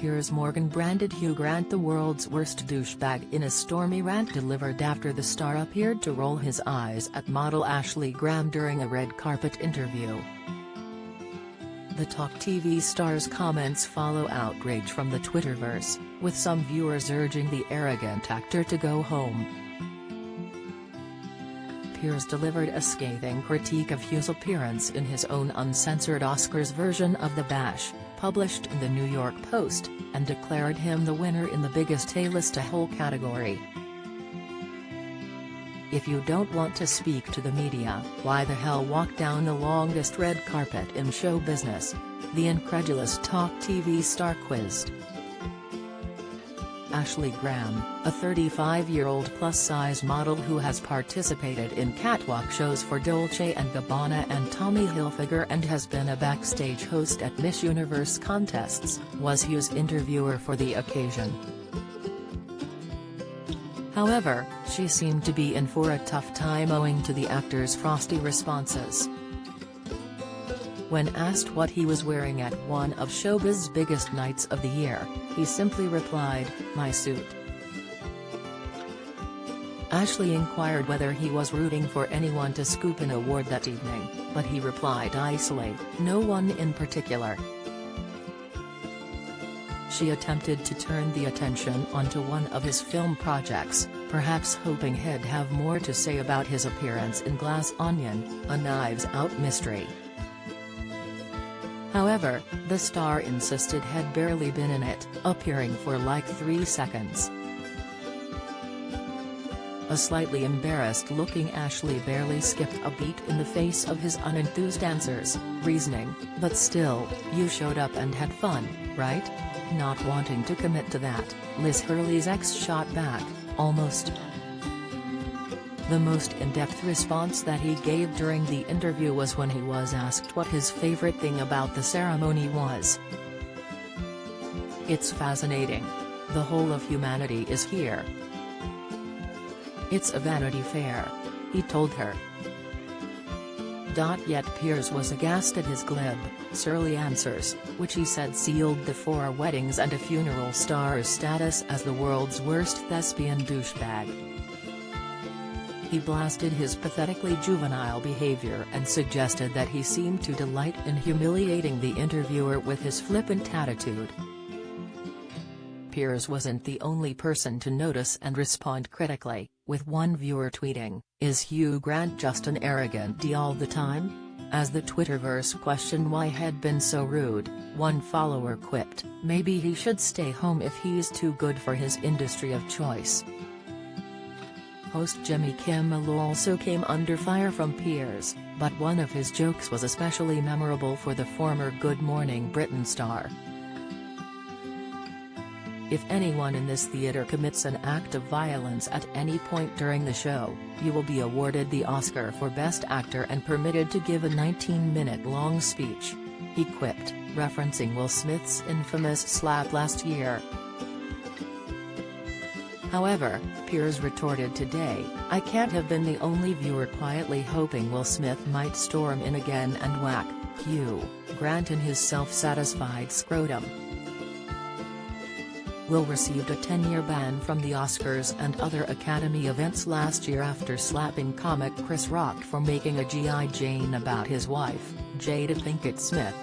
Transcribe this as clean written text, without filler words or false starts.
Piers Morgan branded Hugh Grant the world's worst douchebag in a stormy rant delivered after the star appeared to roll his eyes at model Ashley Graham during a red carpet interview. The Talk TV star's comments follow outrage from the Twitterverse, with some viewers urging the arrogant actor to go home. Piers delivered a scathing critique of Hugh's appearance in his own uncensored Oscars version of The Bash, published in the New York Post, and declared him the winner in the biggest A-list-to-hole category. "If you don't want to speak to the media, why the hell walk down the longest red carpet in show business?" the incredulous Talk TV star quizzed. Ashley Graham, a 35-year-old plus-size model who has participated in catwalk shows for Dolce & Gabbana and Tommy Hilfiger and has been a backstage host at Miss Universe contests, was Hugh's interviewer for the occasion. However, she seemed to be in for a tough time owing to the actor's frosty responses. When asked what he was wearing at one of showbiz's biggest nights of the year, he simply replied, "My suit." Ashley inquired whether he was rooting for anyone to scoop an award that evening, but he replied icily, "No one in particular." She attempted to turn the attention onto one of his film projects, perhaps hoping he'd have more to say about his appearance in Glass Onion, a Knives Out mystery. However, the star insisted he'd barely been in it, appearing for like 3 seconds. A slightly embarrassed-looking Ashley barely skipped a beat in the face of his unenthused answers, reasoning, "But still, you showed up and had fun, right?" Not wanting to commit to that, Liz Hurley's ex shot back, "Almost." The most in-depth response that he gave during the interview was when he was asked what his favorite thing about the ceremony was. "It's fascinating. The whole of humanity is here. It's a Vanity Fair," he told her. Yet Piers was aghast at his glib, surly answers, which he said sealed the 4 weddings and a funeral star's status as the world's worst thespian douchebag. He blasted his pathetically juvenile behavior and suggested that he seemed to delight in humiliating the interviewer with his flippant attitude. Piers wasn't the only person to notice and respond critically, with one viewer tweeting, "Is Hugh Grant just an arrogant d all the time?" As the Twitterverse questioned why he'd been so rude, one follower quipped, "Maybe he should stay home if he's too good for his industry of choice." Host Jimmy Kimmel also came under fire from Piers, but one of his jokes was especially memorable for the former Good Morning Britain star. "If anyone in this theater commits an act of violence at any point during the show, you will be awarded the Oscar for Best Actor and permitted to give a 19-minute-long speech," he quipped, referencing Will Smith's infamous slap last year. However, Piers retorted today, "I can't have been the only viewer quietly hoping Will Smith might storm in again and whack Hugh Grant in his self-satisfied scrotum." Will received a 10-year ban from the Oscars and other Academy events last year after slapping comic Chris Rock for making a G.I. Jane about his wife, Jada Pinkett Smith.